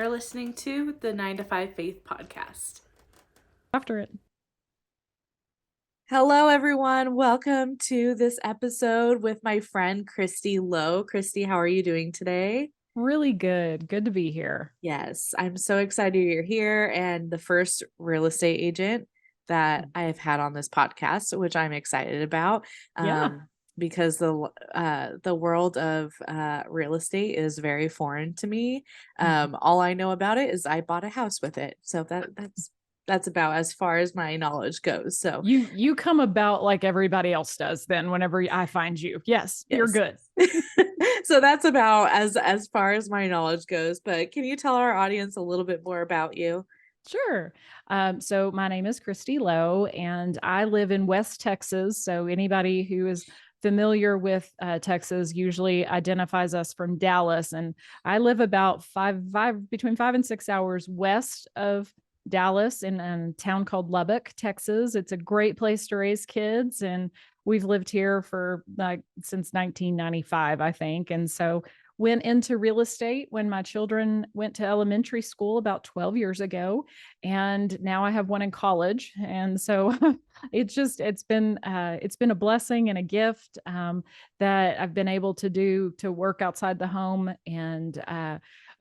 Listening to the 9 to 5 Faith podcast. After it. Hello, everyone. Welcome to this episode with my friend Kristi Lowe. Kristi, how are you doing today? Really good. Good to be here. Yes, I'm so excited you're here and the first real estate agent that I have had on this podcast, which I'm excited about. Because the world of real estate is very foreign to me. All I know about it is I bought a house with it. So that's about as far as my knowledge goes. So you come about like everybody else does then whenever I find you. Yes. You're good. So that's about as far as my knowledge goes. But can you tell our audience a little bit more about you? Sure. So my name is Kristi Lowe and I live in West Texas. So anybody who is familiar with Texas usually identifies us from Dallas, and I live about between 5 and 6 hours west of Dallas in a town called Lubbock, Texas. It's a great place to raise kids, and we've lived here for since 1995, I think. And so went into real estate when my children went to elementary school about 12 years ago. And now I have one in college. And so it's been a blessing and a gift that I've been able to work outside the home, and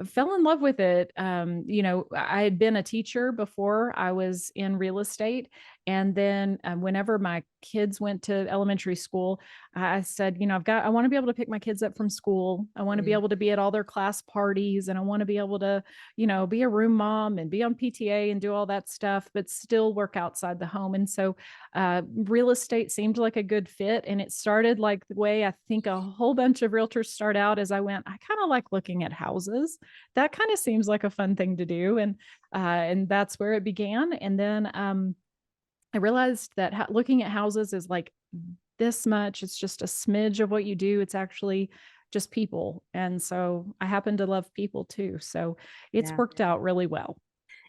fell in love with it. I had been a teacher before I was in real estate. And then whenever my kids went to elementary school, I said, I want to be able to pick my kids up from school. I want to be able to be at all their class parties, and I want to be able to, be a room mom and be on PTA and do all that stuff, but still work outside the home. And so real estate seemed like a good fit. And it started like the way I think a whole bunch of realtors start out, as I kind of like looking at houses. That kind of seems like a fun thing to do. And that's where it began. And then I realized that looking at houses is like this much. It's just a smidge of what you do. It's actually just people. And so I happen to love people too. So it's worked out really well.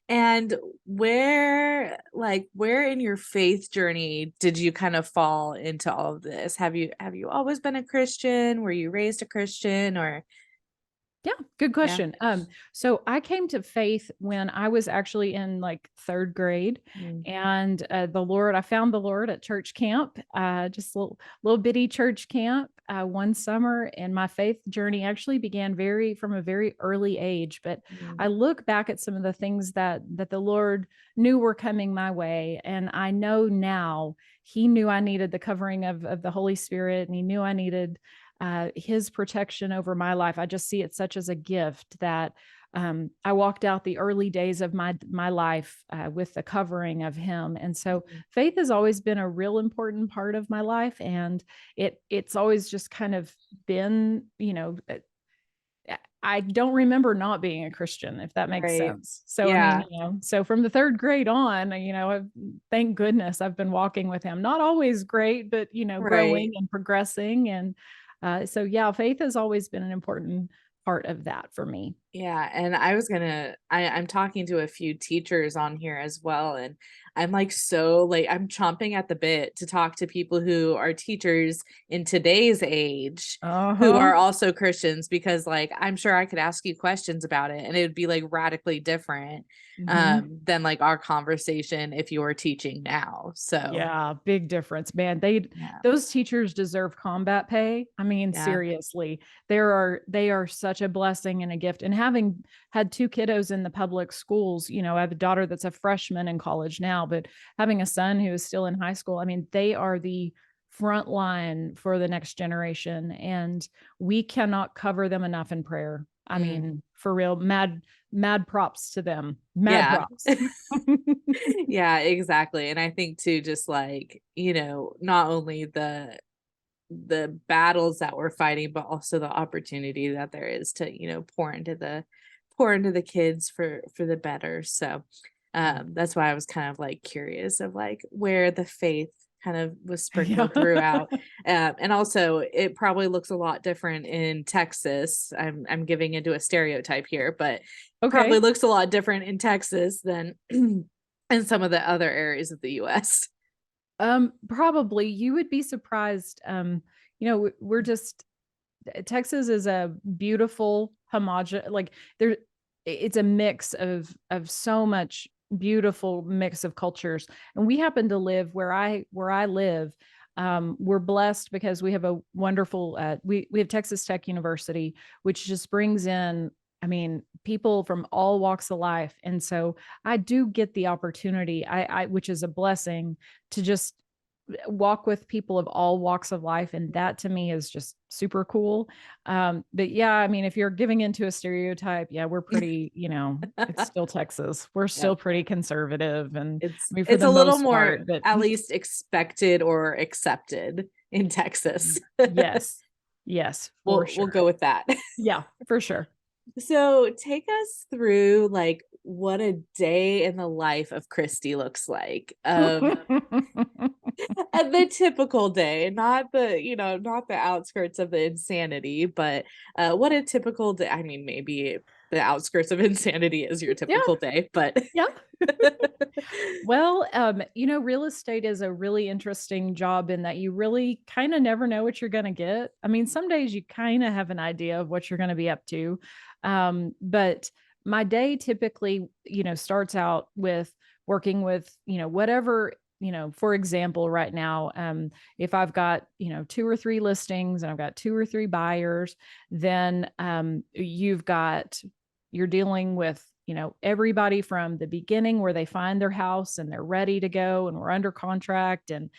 And where in your faith journey did you kind of fall into all of this? Have you always been a Christian? Were you raised a Christian, or? Yeah, good question. Yeah. So I came to faith when I was actually in like third grade, and I found the Lord at church camp, just a little bitty church camp one summer. And my faith journey actually began from a very early age. But I look back at some of the things that the Lord knew were coming my way, and I know now He knew I needed the covering of the Holy Spirit, and He knew I needed His protection over my life. I just see it such as a gift that I walked out the early days of my life with the covering of Him. And so faith has always been a real important part of my life. And it's always just kind of been, I don't remember not being a Christian, if that makes sense. So, yeah. So from the third grade on, thank goodness I've been walking with Him. Not always great, but, growing and progressing. And so yeah, faith has always been an important part of that for me. Yeah. And I'm talking to a few teachers on here as well. And I'm I'm chomping at the bit to talk to people who are teachers in today's age who are also Christians, because I'm sure I could ask you questions about it and it would be radically different than our conversation if you were teaching now. So yeah, big difference, man. Those teachers deserve combat pay. I mean, seriously, they are such a blessing and a gift. And having had two kiddos in the public schools, I have a daughter that's a freshman in college now, but having a son who is still in high school, I mean, they are the front line for the next generation, and we cannot cover them enough in prayer. I mean, for real, mad props to them. Props. Yeah, exactly. And I think too, just not only the the battles that we're fighting, but also the opportunity that there is to, pour into the kids for the better. So that's why I was kind of like curious of like where the faith kind of was Yeah. sprinkled throughout. And also it probably looks a lot different in Texas. I'm giving into a stereotype here, but probably Okay. looks a lot different in Texas than in some of the other areas of the US. Probably you would be surprised. We're just Texas is a beautiful homogeneous, like there it's a mix of so much beautiful mix of cultures. And we happen to live where I live. We're blessed because we have a wonderful we have Texas Tech University, which just brings in, I mean, people from all walks of life. And so I do get the opportunity, I which is a blessing, to just walk with people of all walks of life. And that to me is just super cool. But yeah, I mean, if you're giving into a stereotype, yeah, we're pretty, it's still Texas. We're Yeah. still pretty conservative. And It's I mean, for it's the a little most more part, but at least expected or accepted in Texas. yes, yes, for We'll sure. go with that. Yeah, for sure. So take us through like what a day in the life of Kristi looks like. The typical day, not not the outskirts of the insanity, but what a typical day. I mean, maybe the outskirts of insanity is your Yeah, typical day, but yeah. Well, real estate is a really interesting job in that you really kind of never know what you're going to get. I mean, some days you kind of have an idea of what you're going to be up to. But my day typically, starts out with working with, whatever, for example, right now, if I've got, two or three listings and I've got two or three buyers, then you're dealing with, everybody from the beginning where they find their house and they're ready to go and we're under contract. And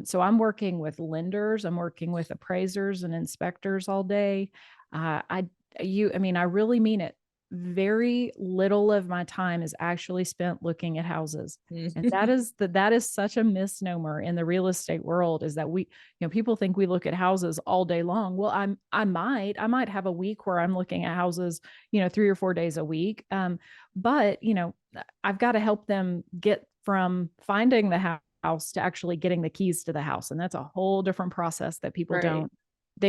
so I'm working with lenders, I'm working with appraisers and inspectors all day. I really mean it. Very little of my time is actually spent looking at houses. And that is such a misnomer in the real estate world, is that people think we look at houses all day long. Well, I might have a week where I'm looking at houses, 3 or 4 days a week. But I've got to help them get from finding the house to actually getting the keys to the house. And that's a whole different process that people right.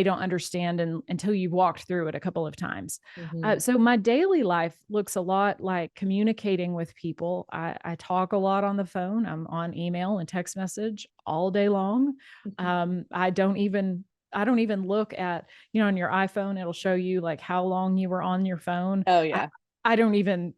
don't understand until you've walked through it a couple of times. Mhm. So my daily life looks a lot like communicating with people. I talk a lot on the phone. I'm on email and text message all day long. I don't even look at, on your iPhone, it'll show you like how long you were on your phone. Oh I, yeah. I don't even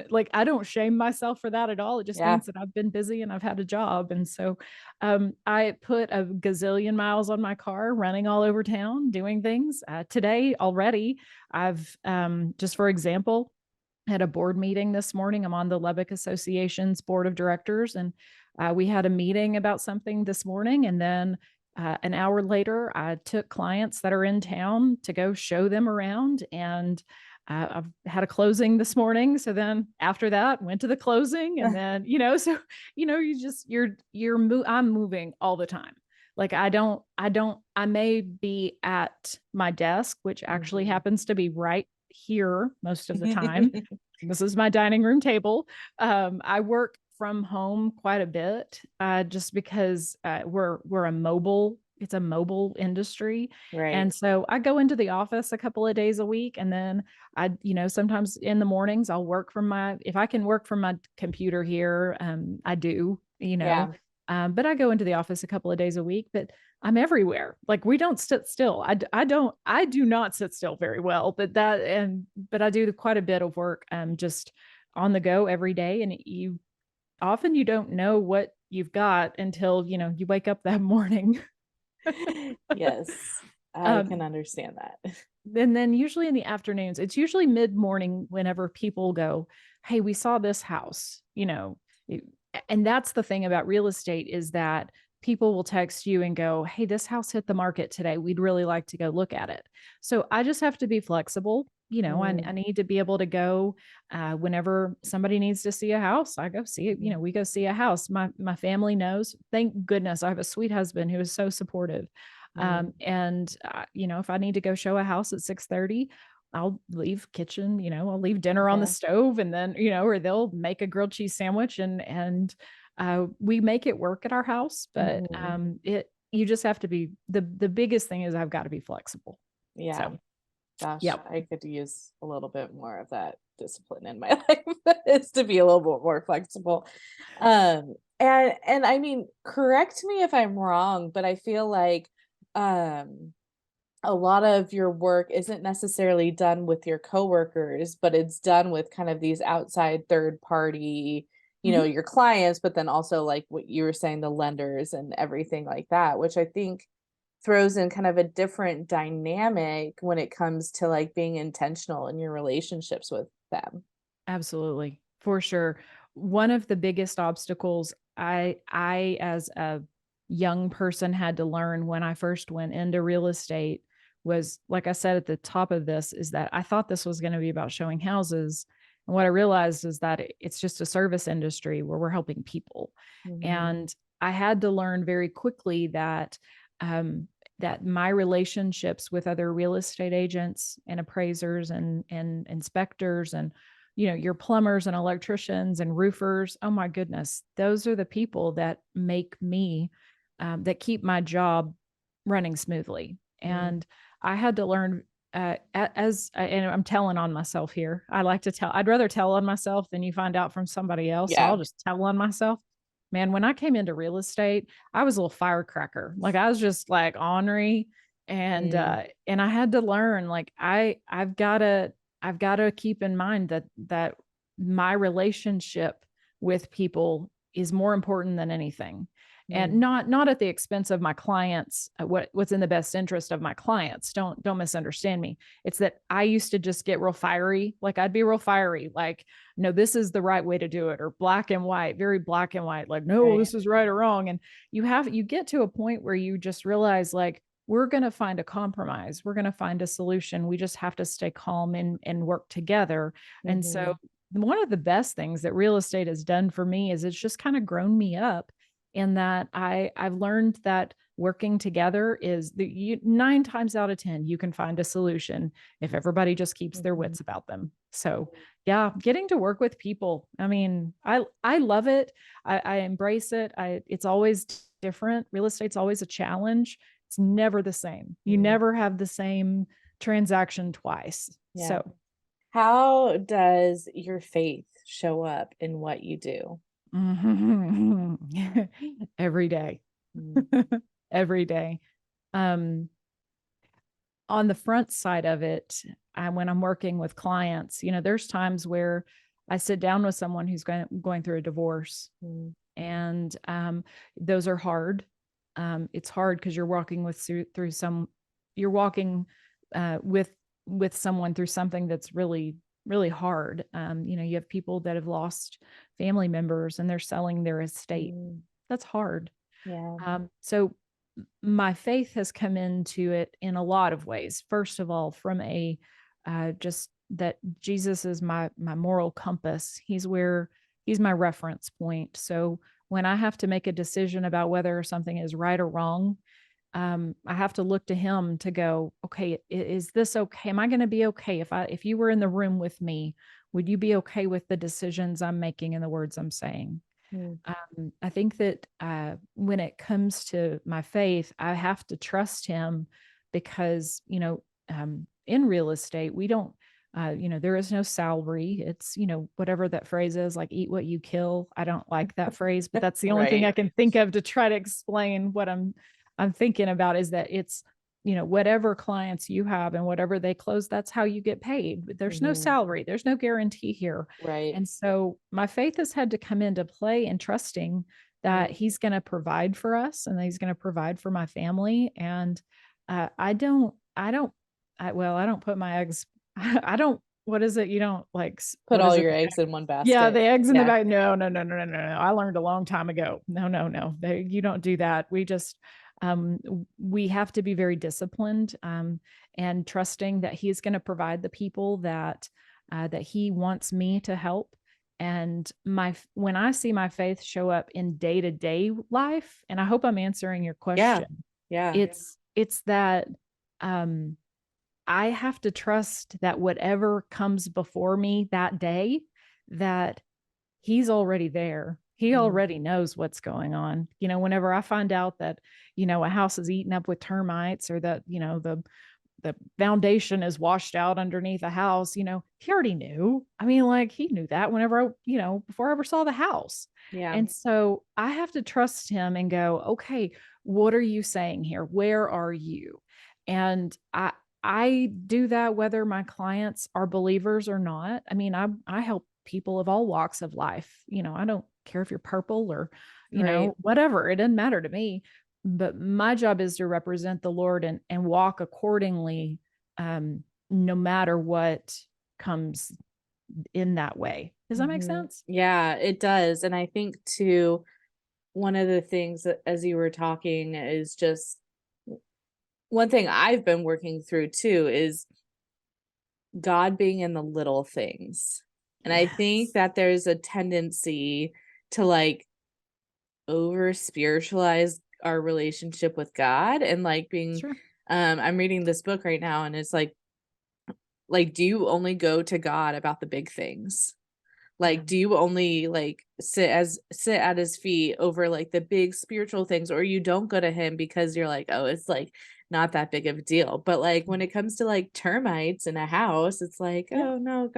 like, I don't shame myself for that at all. It just Yeah. means that I've been busy and I've had a job. And so I put a gazillion miles on my car running all over town doing things. Today already, I've, just for example, had a board meeting this morning. I'm on the Lubbock Association's board of directors, and we had a meeting about something this morning. And then an hour later, I took clients that are in town to go show them around. And I've had a closing this morning. So then after that, went to the closing, and then, so, I'm moving all the time. Like I may be at my desk, which actually Mhm. happens to be right here most of the time. This is my dining room table. I work from home quite a bit, just because it's a mobile industry. Right. And so I go into the office a couple of days a week, and then sometimes in the mornings if I can work from my computer here, I do, Yeah. but I go into the office a couple of days a week. But I'm everywhere. Like, we don't sit still. I do not sit still very well, but I do quite a bit of work, just on the go every day. And you don't know what you've got until, you wake up that morning. Yes. I Um, can understand that. and then usually in the afternoons, it's usually mid-morning whenever people go, "Hey, we saw this house," and that's the thing about real estate, is that people will text you and go, "Hey, this house hit the market today. We'd really like to go look at it." So I just have to be flexible. I Mm. need to be able to go whenever somebody needs to see a house. I go see it. Mhm. We go see a house. My family knows. Thank goodness I have a sweet husband who is so supportive. And if I need to go show a house at 6:30, I'll leave kitchen, I'll leave dinner on the Yeah. stove, and then, or they'll make a grilled cheese sandwich, and we make it work at our house. But Mhm. you just have to be, the biggest thing is I've got to be flexible. Yeah. So, Gosh, yep. I could use a little bit more of that discipline in my life is to be a little bit more flexible. And I mean, correct me if I'm wrong, but I feel like um a lot of your work isn't necessarily done with your coworkers, but it's done with kind of these outside third party, Mhm. your clients, but then also like what you were saying, the lenders and everything like that, which I think throws in kind of a different dynamic when it comes to like being intentional in your relationships with them. Absolutely, for sure. One of the biggest obstacles I as a young person had to learn when I first went into real estate was, like I said at the top of this, is that I thought this was going to be about showing houses. And what I realized is that it's just a service industry where we're helping people. Mhm. And I had to learn very quickly um, that my relationships with other real estate agents and appraisers and inspectors and your plumbers and electricians and roofers. Oh my goodness. Those are the people that make me, that keep my job running smoothly. Mm. And I had to learn, and I'm telling on myself here. I like to tell, I'd rather tell on myself than you find out from somebody else. So Yeah. I'll just tell on myself. Man, when I came into real estate, I was a little firecracker. Like I was just like ornery, Mm. and I had to learn, like I've got to keep in mind that my relationship with people is more important than anything, and Mm. not at the expense of my clients. What's in the best interest of my clients? Don't misunderstand me. It's that I used to just get real fiery. Like I'd be real fiery. Like, no, this is the right way to do it, or black and white, very black and white. Like, no, Right. this is right or wrong. And you get to a point where you just realize, like, we're going to find a compromise. We're going to find a solution. We just have to stay calm and work together. And so Mhm. one of the best things that real estate has done for me is it's just kind of grown me up in that I've learned that working together is 9 times out of 10, you can find a solution if everybody just keeps their Mhm. wits about them. So yeah, getting to work with people. I mean, I love it. I embrace it. It's always different. Real estate's always a challenge. It's never the same. You Mm. never have the same transaction twice. Yeah. So How does your faith show up in what you do? every day, Mm. every day. Um, on the front side of it, when I'm working with clients, there's times where I sit down with someone who's going through a divorce, Mm. and those are hard. It's hard because you're walking you're walking with someone through something that's really, really hard. You have people that have lost family members and they're selling their estate. Mm. That's hard. Yeah. So my faith has come into it in a lot of ways. First of all, from a just that Jesus is my moral compass. He's my reference point. So when I have to make a decision about whether something is right or wrong, I have to look to him to go, okay, is this okay? Am I going to be okay if you were in the room with me? Would you be okay with the decisions I'm making and the words I'm saying? Mm. I think that when it comes to my faith, I have to trust him because, in real estate, we don't, there is no salary. It's, whatever that phrase is, like eat what you kill. I don't like that phrase, but that's the only thing Right. I can think of to try to explain what I'm thinking about, is that it's, whatever clients you have and whatever they close, that's how you get paid. There's no Mhm. salary. There's no guarantee here. Right. And so my faith has had to come into play in trusting that Mm. he's going to provide for us and that he's going to provide for my family. And I don't put my eggs, I don't, what is it? You don't like, Put what all is it? your eggs in one Yeah, the basket. eggs in the Yeah. bag. No, no, no, no, no, no, no. I learned a long time ago. No, no, no. You don't do that. Um, we have to be very disciplined, and trusting that he's going to provide the people that he wants me to help. And when I see my faith show up in day to day life, and I hope I'm answering your Yeah. question, Yeah. it's it's that um I have to trust that whatever comes before me that day, that he's already there. He Mm. already knows what's going on. Whenever I find out that, a house is eaten up with termites, or that, the foundation is washed out underneath a house, he already knew. I mean, like, he knew that whenever before I ever saw the house. Yeah. And so I have to trust him and go, okay, what are you saying here? Where are you? And I do that whether my clients are believers or not. I mean, I help people of all walks of life. I don't care if you're purple or, Right. whatever. It doesn't matter to me. But my job is to represent the Lord and walk accordingly, no matter what comes in that way. Does that make Mhm. sense? Yeah, it does. And I think too, one of the things that as you were talking is just one thing I've been working through too is God being in the little things. And I think Yes. that there's a tendency to like over spiritualize our relationship with God and like being Sure. I'm reading this book right now and it's like do you only go to God about the big things? Yeah. Like, do you only like sit at his feet over like the big spiritual things, or you don't go to him because you're like, oh, it's like not that big of a deal. But like when it comes to like termites in a house, it's like, Yeah. oh no,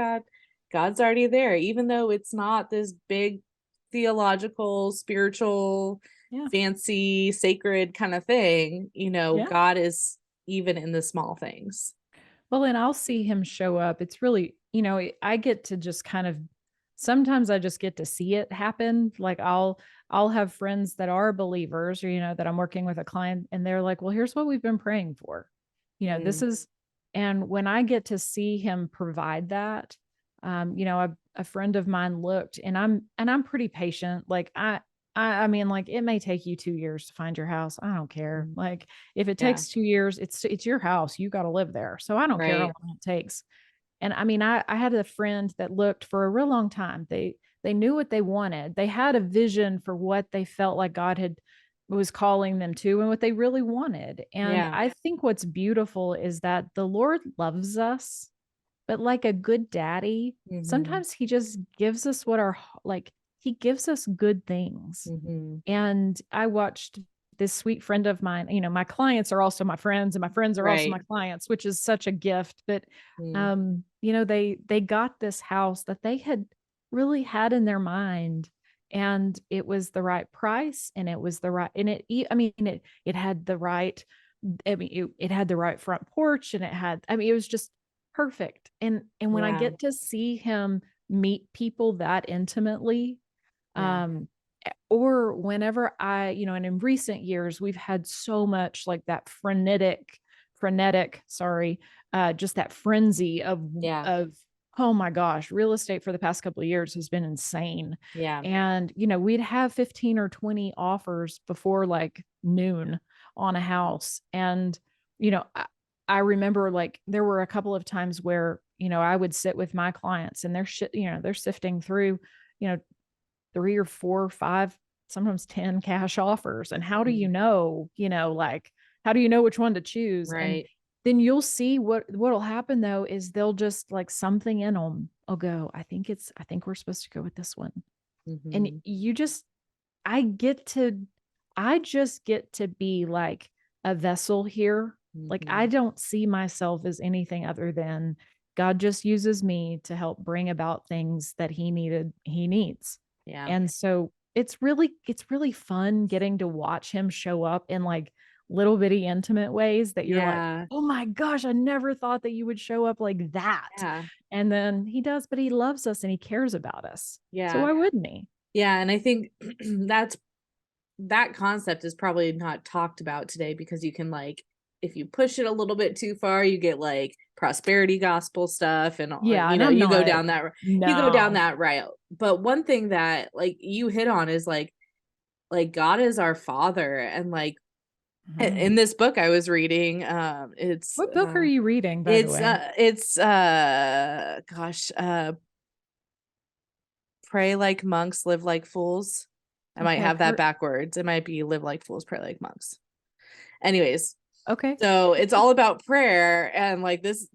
God's already there, even though it's not this big theological, spiritual, Yeah. fancy, sacred kind of thing. Yeah. God is even in the small things. Well, and I'll see him show up. It's really, I get to just kind of sometimes I just get to see it happen. Like I'll have friends that are believers, or that I'm working with a client, and they're like, "Well, here's what we've been praying for." This Mm, is, and when I get to see him provide that, a friend of mine looked, and I'm pretty patient. Like I mean, like, it may take you 2 years to find your house. I don't care. mm, Like, if it yeah, takes 2 years, it's your house. You got to live there. So I don't care how right. long it takes. And I mean, I had a friend that looked for a real long time. They knew what they wanted. They had a vision for what they felt like God had was calling them to and what they really wanted. And Yeah. I think what's beautiful is that the Lord loves us, but like a good daddy, Hmm. sometimes he just gives us what our like he gives us good things. Hmm. And I watched this sweet friend of mine, my clients are also my friends and my friends are also my Right. clients, which is such a gift. But Mm. they got this house that they had really had in their mind, and it was the right price, and it was the right, and I mean it had the right, I mean it had the right front porch, and it was just perfect. And when I Yeah. get to see him meet people that intimately, Yeah. um or whenever and in recent years we've had so much like that frenetic, sorry, just that frenzy Yeah. of oh my gosh, real estate for the past couple of years has been insane. Yeah. And we'd have 15 or 20 offers before like noon on a house. And I remember, like, there were a couple of times where I would sit with my clients, and they're sifting through you know 3 or 4 or 5, sometimes 10 cash offers. And how do Mm. like, how do you know which one to choose? And Right. then you'll see what'll happen though is they'll just like something in them. I'll go, I think we're supposed to go with this one. And Hmm. I get to, I just get to be like a vessel here. Like, I Hmm. don't see myself as anything other than God just uses me to help bring about things that he needs. Yeah. And so it's really fun getting to watch him show up in like little bitty intimate ways that you're like, Yeah. "Oh my gosh, I never thought that you would show up like that." Yeah. And then he does, but he loves us and he cares about us. So Yeah. why wouldn't he? Yeah. And I think that concept is probably not talked about today because you can like if you push it a little bit too far, you get like prosperity gospel stuff and Yeah, and you I'm go not. down that No. route. But one thing that like you hit on is like God is our father and like Mhm. in this book I was reading What book are you reading, by the way? it's gosh pray like monks live like fools. I might Okay, I've have that heard. backwards. It might be live like fools pray like monks. Anyways, Okay. So it's all about prayer, and like this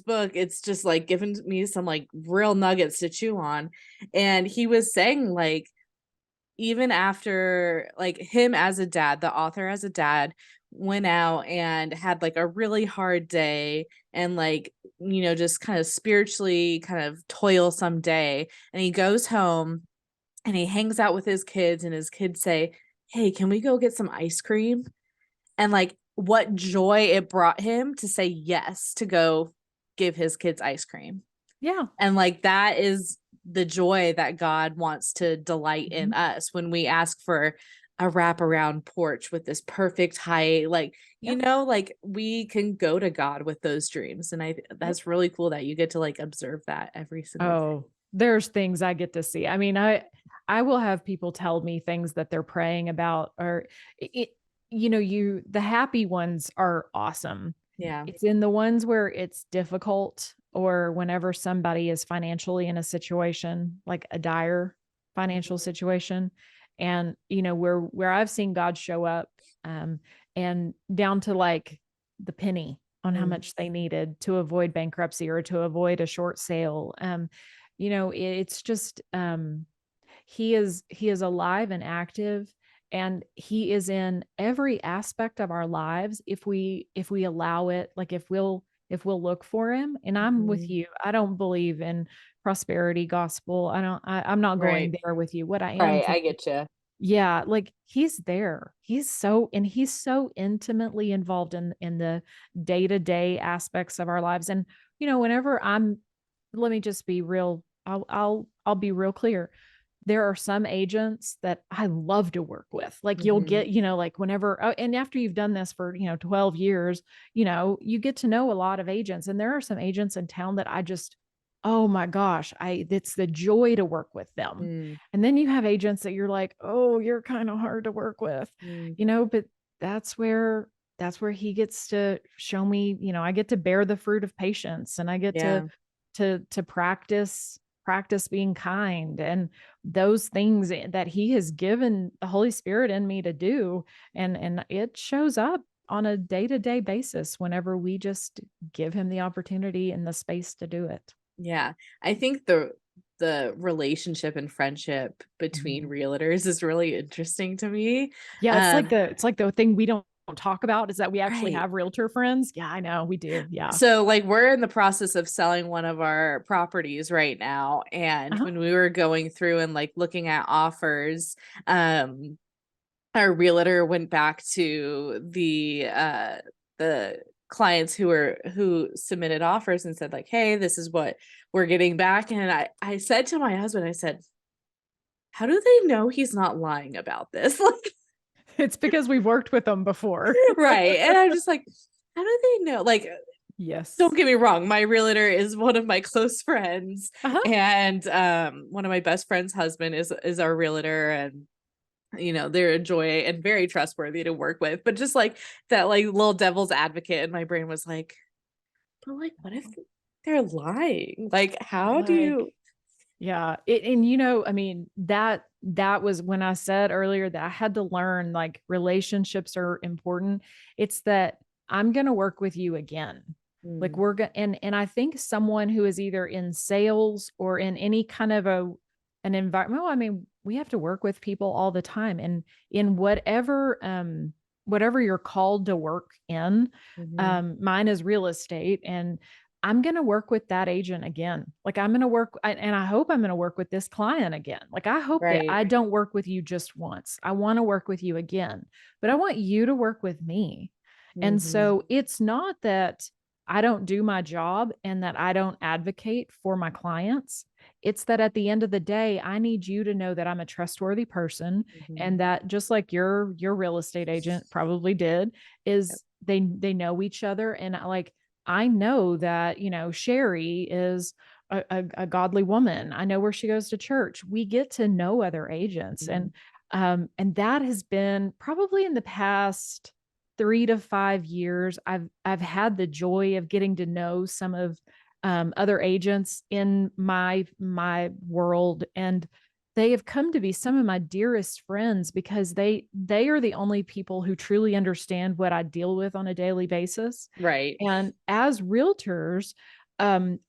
book, it's just like giving me some like real nuggets to chew on. And he was saying like even after like him as a dad, the author as a dad went out and had like a really hard day and like just kind of spiritually kind of toilsome day, and he goes home and he hangs out with his kids, and his kids say, "Hey, can we go get some ice cream?" And like what joy it brought him to say yes to go give his kids ice cream. Yeah. And like that is the joy that God wants to delight in Mhm. us when we ask for a wraparound porch with this perfect height. Like, Yeah. like we can go to God with those dreams. And Yep. that's really cool that you get to like observe that every single day. Oh, there's things I get to see. I mean, I will have people tell me things that they're praying about, or it, the happy ones are awesome. Yeah. It's in the ones where it's difficult, or whenever somebody is financially in a situation, like a dire financial Mhm. situation, and where I've seen God show up, um, and down to like the penny on how Mm. much they needed to avoid bankruptcy or to avoid a short sale. It's just he is alive and active, and he is in every aspect of our lives if we allow it, like if we'll look for him. And I'm with Mhm. you. I don't believe in prosperity gospel. I'm not Right. going there with you. What I am Right. saying, I get you. yeah, like he's there. He's so intimately involved in the day-to-day aspects of our lives. And whenever let me just be real. I'll be real clear. There are some agents that I love to work with. Like you'll Mhm. get, like whenever, oh, and after you've done this for, 12 years, you get to know a lot of agents. And there are some agents in town that I just, oh my gosh, it's the joy to work with them. Mm. And then you have agents that you're like, oh, you're kind of hard to work with, Mm. but that's where he gets to show me, I get to bear the fruit of patience, and I get to Yeah. to practice being kind, and those things that he has given the Holy Spirit in me to do. And it shows up on a day-to-day basis whenever we just give him the opportunity and the space to do it. Yeah. I think the relationship and friendship between Mhm. realtors is really interesting to me. Yeah, Um, it's like the thing we don't talk about is that we actually right. have realtor friends. Yeah, I know we do. Yeah. So like we're in the process of selling one of our properties right now. And Uh-huh. when we were going through and like looking at offers, um, our realtor went back to the clients who submitted offers and said like, hey, this is what we're getting back. And I said to my husband, I said, how do they know he's not lying about this? Like, It's because we've worked with them before. right. And I'm just like, how do they know? Like, don't Yes. get me wrong, my realtor is one of my close friends, Uh-huh. and one of my best friend's husband is our realtor, and they're a joy and very trustworthy to work with. But just like that like little devil's advocate in my brain was like, but like what if they're lying? Like how do Like, you yeah. And I mean, that was when I said earlier that I had to learn, like, relationships are important. It's that I'm going to work with you again. Like Mm. we're going, and I think someone who is either in sales or in any kind of an environment, well, I mean, we have to work with people all the time, and in whatever you're called to work in. Mhm. Mine is real estate, and I'm going to work with that agent again. Like I'm going to work, and I hope I'm going to work with this client again. Like I hope that Right. I don't work with you just once. I want to work with you again, but I want you to work with me. And Mhm. so it's not that I don't do my job and that I don't advocate for my clients. It's that at the end of the day, I need you to know that I'm a trustworthy person, Mhm. and that just like your real estate agent probably did, Yep. is they know each other. And like I know that, Sherry is a godly woman. I know where she goes to church. We get to know other agents. Mhm. And that has been probably in the past 3 to 5 years. I've had the joy of getting to know some of other agents in my world. And they have come to be some of my dearest friends because they are the only people who truly understand what I deal with on a daily basis. Right. And as realtors,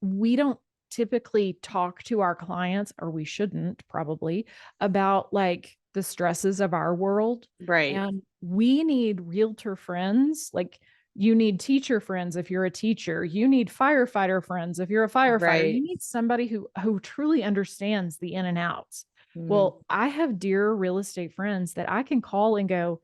we don't typically talk to our clients, or we shouldn't probably, about like the stresses of our world. Right. And we need realtor friends. Like, you need teacher friends if you're a teacher. You need firefighter friends if you're a firefighter. You Right. need somebody who truly understands the in and outs. Mm, Well, I have dear real estate friends that I can call and go,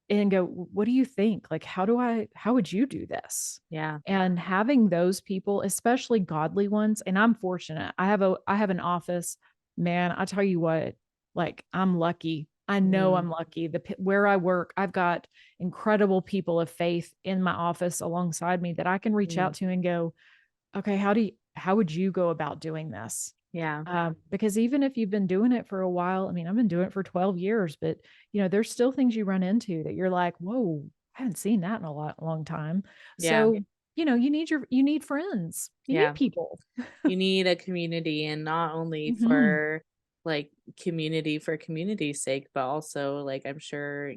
and go, what do you think? Like, how would you do this? yeah. And having those people, especially godly ones, and I'm fortunate. I have an office, man. I tell you what, like, I'm lucky. I know Mm, I'm lucky. Where I work, I've got incredible people of faith in my office alongside me that I can reach mm, out to and go, okay, how would you go about doing this? yeah. Because even if you've been doing it for a while, I mean, I've been doing it for 12 years, but there's still things you run into that you're like, whoa, I haven't seen that in a long time. Yeah. So, you need friends, you need Yeah. people. You need a community, and not only Hmm. for like community for community's sake, but also like I'm sure,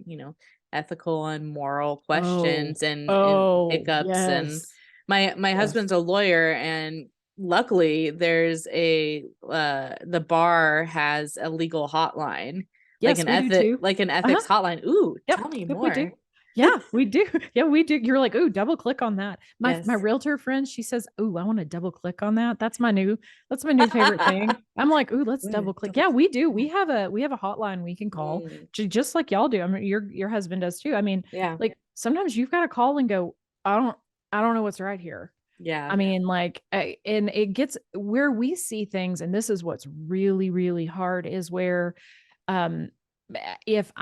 ethical and moral Oh, questions and oh, hiccups. And yes, my yes, husband's a lawyer, and luckily there's the bar has a legal hotline, yes, we do too. like an Uh-huh. ethics hotline. Ooh, Yep, tell me yep, we do. more. Yeah, we do. Yeah, we do. You're like, "Ooh, double click on that." My Yes. realtor friend, she says, "Ooh, I want to double click on that." That's my new favorite thing. I'm like, "Ooh, let's double click." Double Yeah, click. we do. Yeah. We have a hotline we can call, Mm, just like y'all do. I mean, your husband does too. I mean, yeah. like, sometimes you've got to call and go, I don't know what's right here." Yeah. I mean, like, and it gets where we see things, and this is what's really, really hard is where, um, if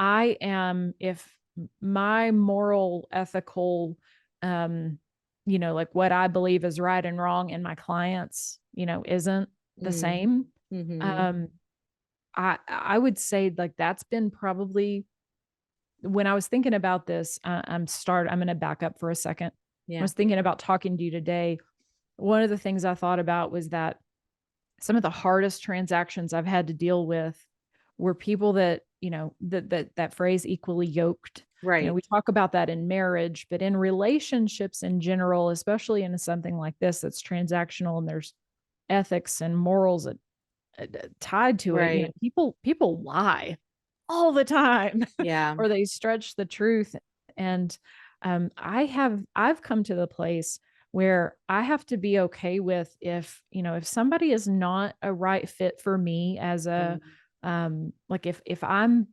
my moral, ethical, um, like what I believe is right and wrong, and my clients, isn't the Mm, same, mhm. um, I would say like that's been probably when I was thinking about this. I'm going to back up for a second. I Yeah. was thinking about talking to you today. One of the things I thought about was that some of the hardest transactions I've had to deal with were people that, that phrase equally yoked. Right. We talk about that in marriage, but in relationships in general, especially in something like this that's transactional and there's ethics and morals tied to it, Right. people lie all the time Yeah. or they stretch the truth. And I've come to the place where I have to be okay with if somebody is not a right fit for me as a Mm, like if I'm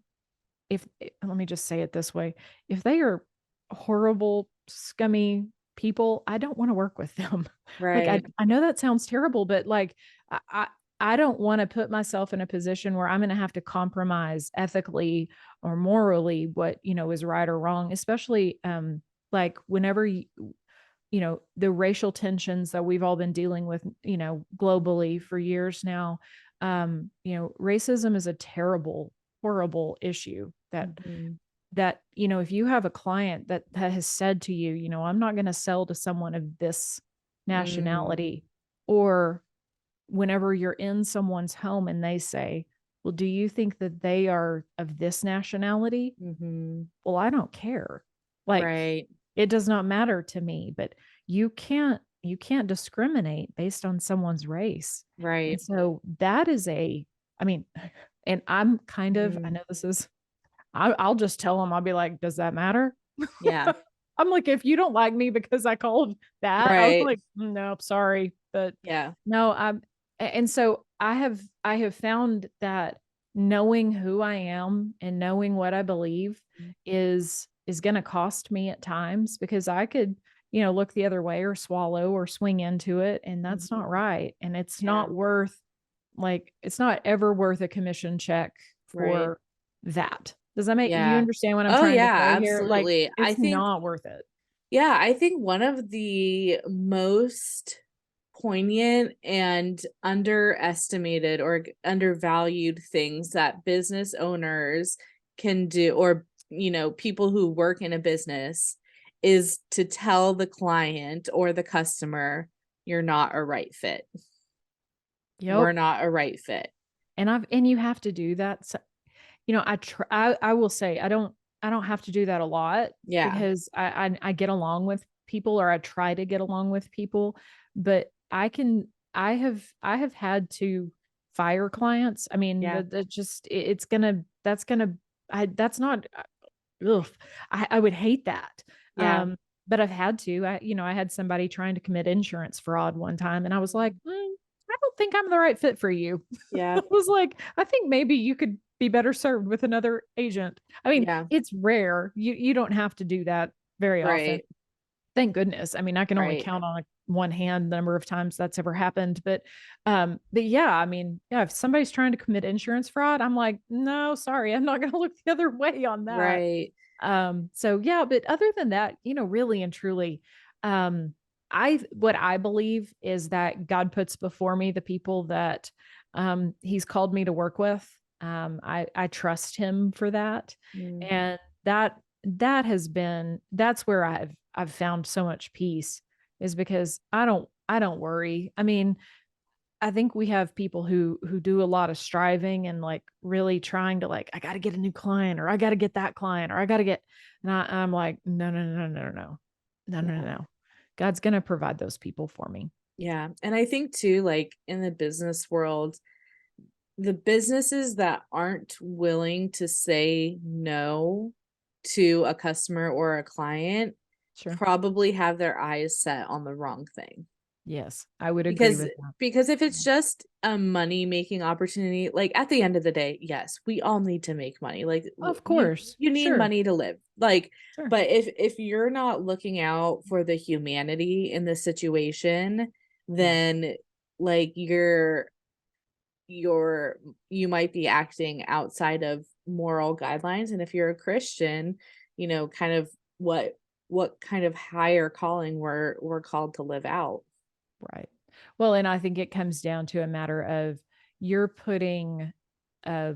if let me just say it this way, if they are horrible, scummy people, I don't want to work with them. Like right. I know that sounds terrible, but like I I I don't want to put myself in a position where I'm going to have to compromise ethically or morally what, is right or wrong, especially like whenever the racial tensions that we've all been dealing with, globally for years now. Racism is a terrible, horrible issue Mhm. if you have a client that has said to you, I'm not going to sell to someone of this Mm, nationality, or whenever you're in someone's home and they say, well, do you think that they are of this nationality? mhm. Well, I don't care. Like, Right. it does not matter to me, but you can't discriminate based on someone's race. And Right. so that is I mean, and I'm kind of, I Mm, know this is, I'll just tell them, I'll be like, does that matter? yeah. I'm like, if you don't like me because I called that, I was Right. like, no, sorry. But Yeah. no, and so I have found that knowing who I am and knowing what I believe Mm, is going to cost me at times because I could, look the other way or swallow or swing into it. And that's not mhm. right. And Yeah. it's not ever worth a commission check Right. for that. Do you Yeah. understand what I'm Oh trying to yeah, say here? Like, absolutely. it's not worth it. Yeah, I think one of the most poignant and underestimated or undervalued things that business owners can do, or people who work in a business, is to tell the client or the customer, you're not a right fit. We're Yep. not a right fit. And you have to do that. So, I will say I don't have to do that a lot Yeah. because I get along with people, or I try to get along with people, but I have had to fire clients. I mean, Yeah. that just it's gonna that's gonna I that's not ugh, I would hate that. Yeah. But I've had to. I had somebody trying to commit insurance fraud one time, and I was like, I don't think I'm the right fit for you. Yeah. I was like, I think maybe you could be better served with another agent. I mean, Yeah. it's rare. You don't have to do that very often. Right. Thank goodness. I mean, I can only Right. count on one hand the number of times that's ever happened. But yeah, I mean, yeah, if somebody's trying to commit insurance fraud, I'm like, no, sorry, I'm not going to look the other way on that. Right. So yeah, but other than that, really and truly, what I believe is that God puts before me the people that he's called me to work with. I trust him for that. Mm. And that's where I've found so much peace, is because I don't worry. I mean, I think we have people who do a lot of striving and like really trying to, like, I got to get a new client, or I got to get that client, or I got to get, and I'm like, no, no, no, no, no, no, no, no, Yeah. no. God's going to provide those people for me. Yeah. And I think too, like in the business world, the businesses that aren't willing to say no to a customer or a client Sure. probably have their eyes set on the wrong thing. Yes, I would agree Because with that. because if it's just a money making opportunity, like at the end of the day, yes, we all need to make money. Like Of you course. you need Sure. money to live. Like, Sure. but if you're not looking out for the humanity in the situation, Yeah. then like you're you might be acting outside of moral guidelines. And if you're a Christian, kind of what kind of higher calling we're called to live out. Right. Well, and I think it comes down to a matter of you're putting a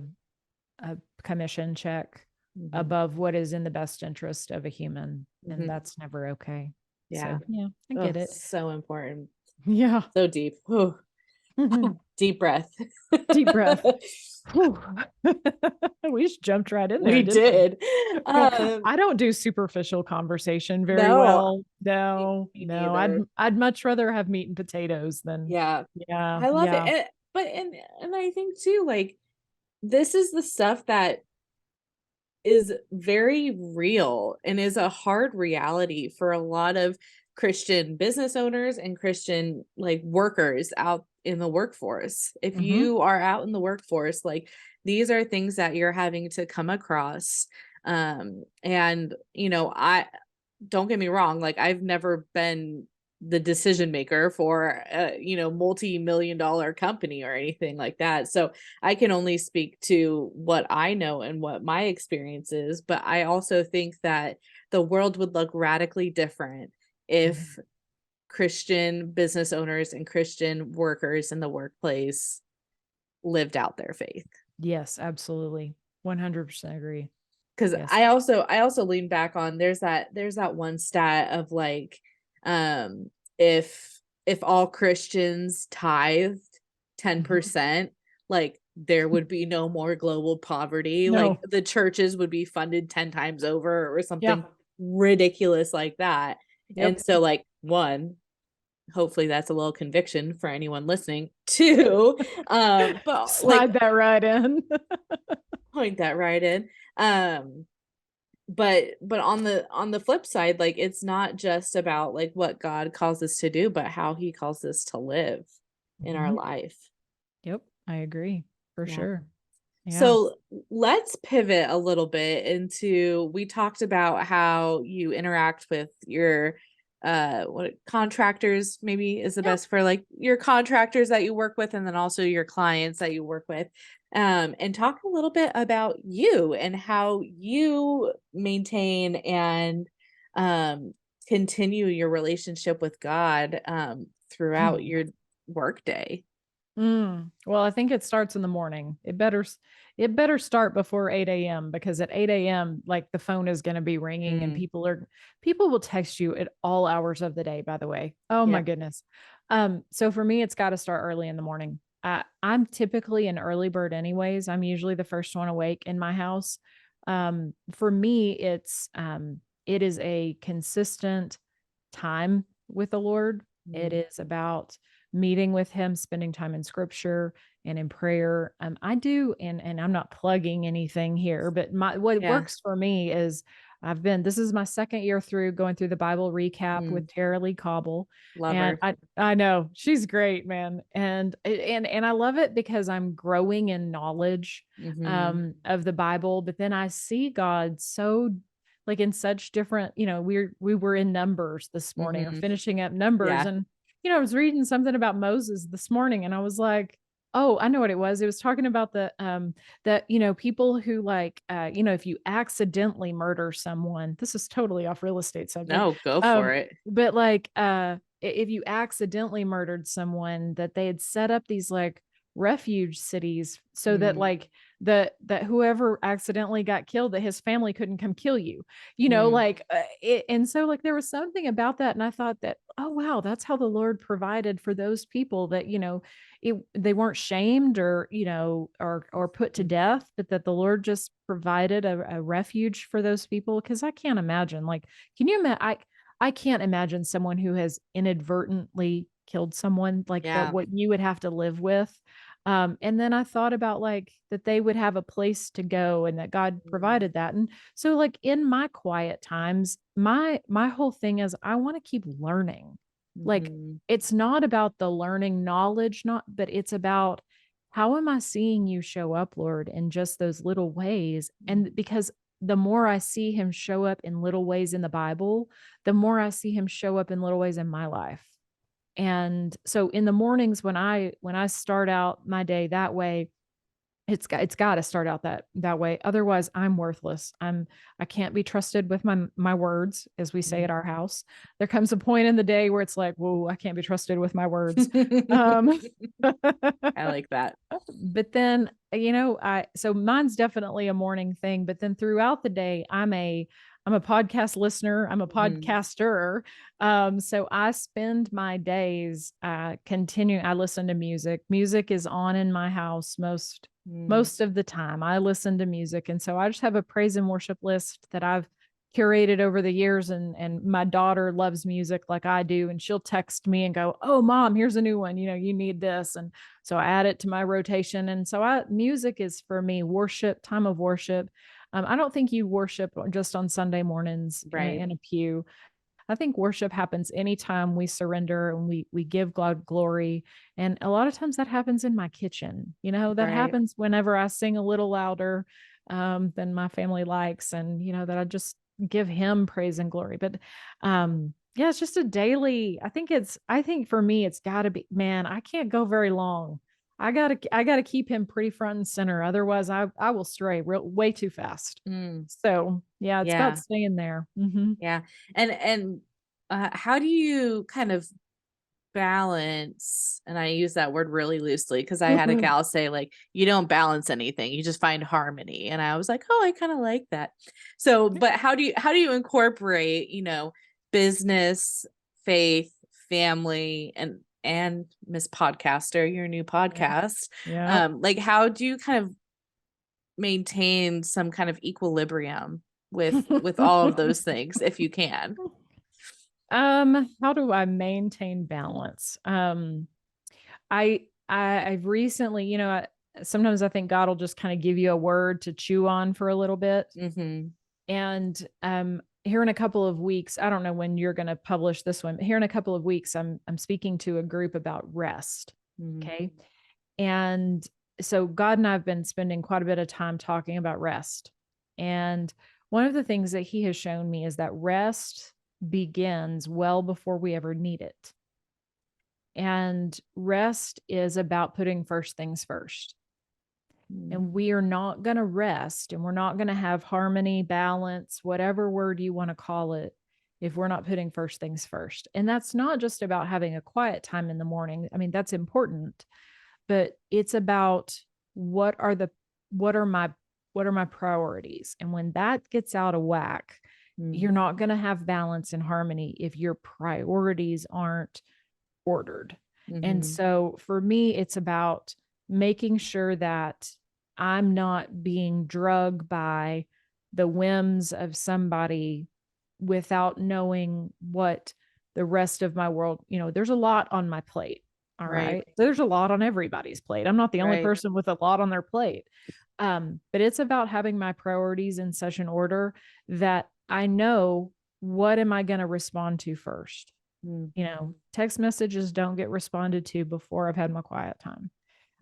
a commission check Mhm. above what is in the best interest of a human, and Mhm. that's never okay. Yeah. So, yeah, I Oh, get it. so important. Yeah. So deep. Whew. Deep breath. Deep breath. Whew. We just jumped right in there, We didn't we? did. Well, Um, I don't do superficial conversation very no, well. me No, me no. I'd neither. I'd much rather have meat and potatoes than Yeah. yeah, I love it. yeah. And I think too, like this is the stuff that is very real and is a hard reality for a lot of Christian business owners and Christian like workers out in the workforce. If Mhm. you are out in the workforce, like these are things that you're having to come across. And I don't get me wrong, like I've never been the decision maker for a multi-million dollar company or anything like that, so I can only speak to what I know and what my experience is. But I also think that the world would look radically different Mhm. if Christian business owners and Christian workers in the workplace lived out their faith. Yes, absolutely. 100% agree. Because Yes. I also lean back on there's that one stat of like um if all Christians tithed Mhm. 10%, like there would be no more global poverty, like No. the churches would be funded 10 times over or Yeah. something ridiculous like that. And Yep. so like one, hopefully that's a little conviction for anyone listening. Two, but like Slide that right in. point that right in. Um but on the flip side, like it's not just about like what God calls us to do, but how he calls us to live in our Mhm. life. Yep, I agree for Yeah. sure. Yeah. So let's pivot a little bit into, we talked about how you interact with your what contractors maybe is the Yeah. best, for like your contractors that you work with and then also your clients that you work with. And talk a little bit about you and how you maintain and um continue your relationship with God throughout your workday. Well, I think it starts in the morning. It better start before 8 a.m. because at 8 a.m., like the phone is going to be ringing and Mm, people will text you at all hours of the day, by the way. Oh my yep. goodness. So for me, it's got to start early in the morning. I'm typically an early bird anyways. I'm usually the first one awake in my house. For me, it is a consistent time with the Lord. It Mm. is about meeting with him, spending time in scripture and in prayer. I do, and I'm not plugging anything here, but what Yeah. works for me is this is my second year through going through the Bible recap with Mm. Tara Lee Cobble. Love And her. I know she's great, man. And I love it because I'm growing in knowledge Hmm. of the Bible, but then I see God so like in such different, we were in Numbers this morning or Hmm. finishing up Numbers. Yeah. And, I was reading something about Moses this morning and I was like, oh, I know what it was. It was talking about that, people who like, if you accidentally murder someone, this is totally off real estate subject. No, go for it. But like, if you accidentally murdered someone, that they had set up these like refuge cities so that Mm. like that whoever accidentally got killed, that his family couldn't come kill you, Mm. like and so like there was something about that, and I thought that, oh wow, that's how the Lord provided for those people, that they weren't shamed or or put to Mm. death, but that the Lord just provided a refuge for those people. Because I can't imagine, like, can you imagine? I can't imagine someone who has inadvertently killed someone, like that, Yeah. what you would have to live with. And then I thought about like that they would have a place to go and that God Mm. provided that. And so like in my quiet times, my whole thing is I want to keep learning. Like Mhm. it's not about the learning knowledge, not, but it's about how am I seeing you show up, Lord, in just those little ways? And because the more I see him show up in little ways in the Bible, the more I see him show up in little ways in my life. And so in the mornings when I start out my day that way, it's got to start out that way. Otherwise, I'm worthless. I can't be trusted with my words, as we say Mhm. at our house. There comes a point in the day where it's like, whoa, I can't be trusted with my words. Um, I like that. but then, so mine's definitely a morning thing. But then throughout the day, I'm a podcast listener. I'm a Mhm. podcaster. So I spend my days continuing. I listen to music. Music is on in my house Mm. most of the time. I listen to music, and so I just have a praise and worship list that I've curated over the years. And my daughter loves music like I do, and she'll text me and go, "Oh, mom, here's a new one. You need this." And so I add it to my rotation. And so music is for me worship, time of worship. I don't think you worship just on Sunday mornings Right. in a pew. I think worship happens anytime we surrender and we give God glory. And a lot of times that happens in my kitchen. That Right. happens whenever I sing a little louder than my family likes, and that I just give him praise and glory. But yeah, it's just a daily. I think for me it's gotta be, man, I can't go very long. I gotta keep him pretty front and center. Otherwise I will stray way too fast. Mm. So yeah, it's about Yeah. staying there. Hmm. Yeah. And how do you kind of balance, and I use that word really loosely because I had a gal say, like, you don't balance anything, you just find harmony. And I was like, oh, I kind of like that. So, but how do you incorporate, business, faith, family, and Miss Podcaster, your new Yeah. podcast? Yeah. Like, how do you kind of maintain some kind of equilibrium with all of those things if you can? How do I maintain balance? I've recently, sometimes I think God will just kind of give you a word to chew on for a little bit. Hmm. And here in a couple of weeks, I don't know when you're going to publish this one, but here in a couple of weeks, I'm speaking to a group about rest. Hmm. Okay. And so God and I have been spending quite a bit of time talking about rest. And one of the things that he has shown me is that rest begins well before we ever need it. And rest is about putting first things first. And we are not going to rest and we're not going to have harmony, balance, whatever word you want to call it, if we're not putting first things first. And that's not just about having a quiet time in the morning. I mean, that's important, but it's about what are the what are my what are my priorities. And when that gets out of whack, Mm. you're not going to have balance and harmony if your priorities aren't ordered. And Mhm. so for me, it's about making sure that I'm not being drugged by the whims of somebody without knowing what the rest of my world, there's a lot on my plate. All Right. right. There's a lot on everybody's plate. I'm not the only Right. person with a lot on their plate. But it's about having my priorities in such an order that I know what am I going to respond to first. Mm, Text messages don't get responded to before I've had my quiet time.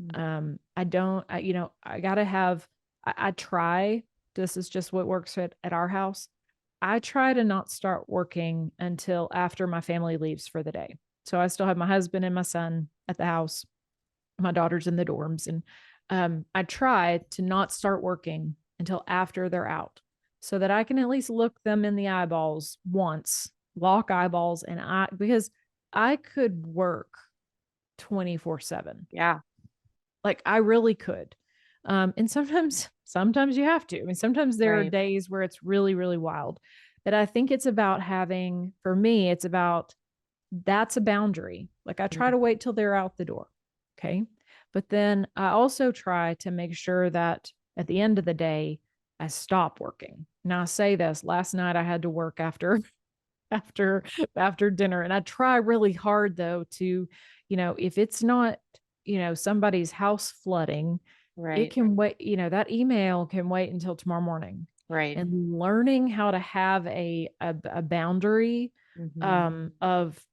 mm. I don't, I gotta have, I try, this is just what works at our house. I try to not start working until after my family leaves for the day. So I still have my husband and my son at the house, my daughter's in the dorms. And I try to not start working until after they're out so that I can at least look them in the eyeballs once, lock eyeballs. Because I could work 24/7. Yeah. Like I really could. And sometimes you have to. I mean, sometimes there are Right. days where it's really, really wild. But I think it's about having, for me, it's about that's a boundary. Like I try Mm. to wait till they're out the door. Okay. But then I also try to make sure that at the end of the day, I stop working. Now I say this last night I had to work after after dinner. And I try really hard though to, if it's not, somebody's house flooding, it Right. can wait, that email can wait until tomorrow morning. Right. And learning how to have a boundary Mhm.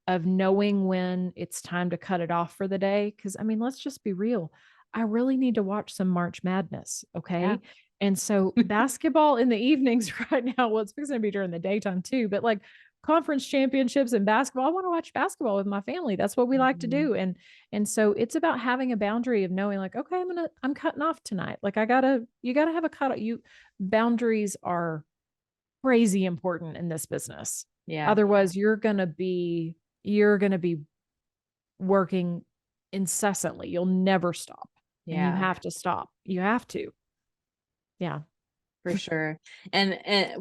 of knowing when it's time to cut it off for the day. Cause I mean, let's just be real. I really need to watch some March Madness. Yeah. Okay. And so basketball in the evenings right now, well, it's fixing to be during the daytime too, but like conference championships and basketball, I want to watch basketball with my family. That's what we like to Mhm. do. And so it's about having a boundary of knowing like, okay, I'm cutting off tonight. Like you gotta have a cut. Boundaries are crazy important in this business. Yeah. Otherwise you're going to be working incessantly. You'll never stop and you Yeah. have to stop. You have to. Yeah. For sure. And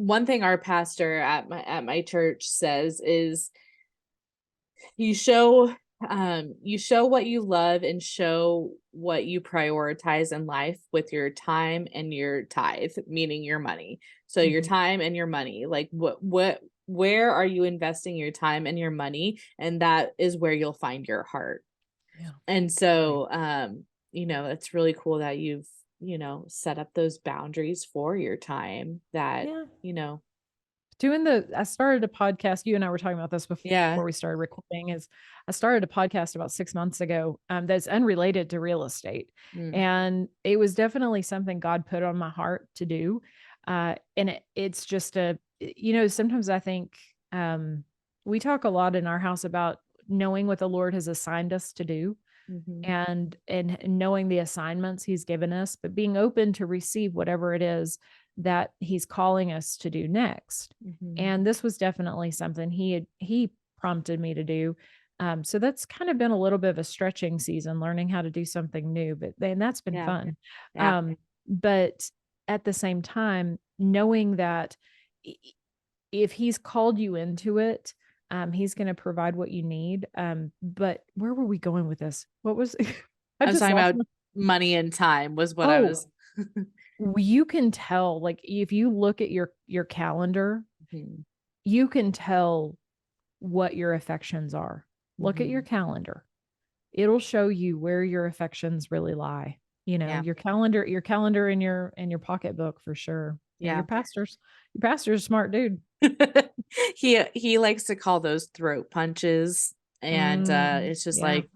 one thing our pastor at my church says is you show you show what you love and show what you prioritize in life with your time and your tithe, meaning your money. So your Mhm. time and your money, like what where are you investing your time and your money, and that is where you'll find your heart. Yeah. And Right. so it's really cool that you've set up those boundaries for your time that Yeah. you know I started a podcast. You and I were talking about this yeah. before we started recording. Is I started a podcast about 6 months ago that's unrelated to real estate, Mm, and it was definitely something God put on my heart to do. And it's just sometimes I think we talk a lot in our house about knowing what the Lord has assigned us to do mhm. and knowing the assignments he's given us, but being open to receive whatever it is that he's calling us to do next. Mhm. And this was definitely something he prompted me to do. So that's kind of been a little bit of a stretching season, learning how to do something new, but then that's been Yeah. fun. Yeah. But at the same time, knowing that if he's called you into it, he's going to provide what you need. But where were we going with this? What was I I was just talking lost about my money and time was what I oh, was. you can tell like if you look at your calendar, Mhm. you can tell what your affections are. Look at your Mhm. calendar. It'll show you where your affections really lie. Yeah. Your calendar in your pocketbook for sure. And Yeah. your pastor's a smart dude. He likes to call those throat punches, and it's just Yeah. like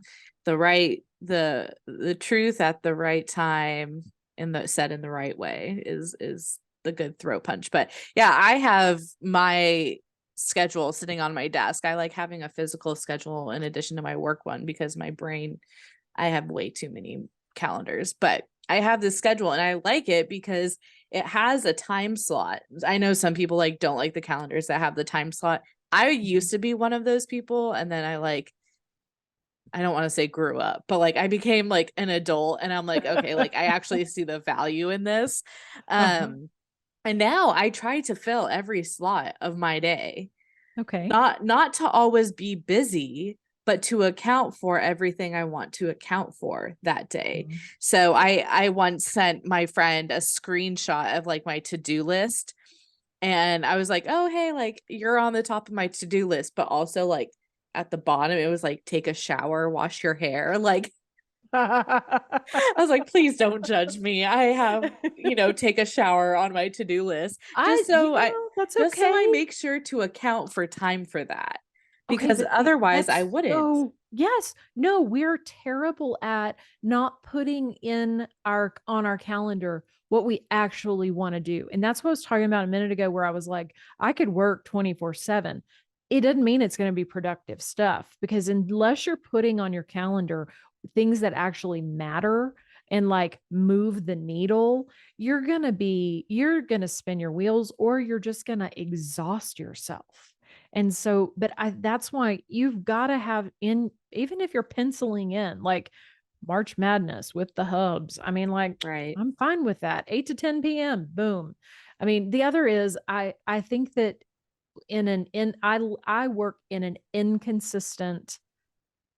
the truth at the right time and the said in the right way is the good throat punch. But yeah, I have my schedule sitting on my desk. I like having a physical schedule in addition to my work one because my brain, I have way too many calendars, but I have this schedule and I like it because it has a time slot. I know some people like don't like the calendars that have the time slot. I Mhm. used to be one of those people, and then I don't want to say grew up, but like I became like an adult and I'm like, okay, like I actually see the value in this. Uh-huh. And now I try to fill every slot of my day. Okay. Not to always be busy, but to account for everything I want to account for that day. Mhm. So I once sent my friend a screenshot of like my to-do list, and I was like, "Oh, hey, like you're on the top of my to-do list," but also like at the bottom it was like take a shower, wash your hair. Like I was like, "Please don't judge me. I have, take a shower on my to-do list That's just so I okay. make sure to account for time for that, Okay, because but otherwise I that's wouldn't." so yes. No, we're terrible at not putting in our on our calendar what we actually want to do. And that's what I was talking about a minute ago, where I was like, I could work 24/7. It doesn't mean it's going to be productive stuff, because unless you're putting on your calendar things that actually matter and like move the needle, you're going to spin your wheels, or you're just going to exhaust yourself. And so, but that's why you've got to have in, even if you're penciling in like March Madness with the hubs. I mean, like, Right. I'm fine with that. 8 to 10 p.m. Boom. I mean, the other is I think that I work in an inconsistent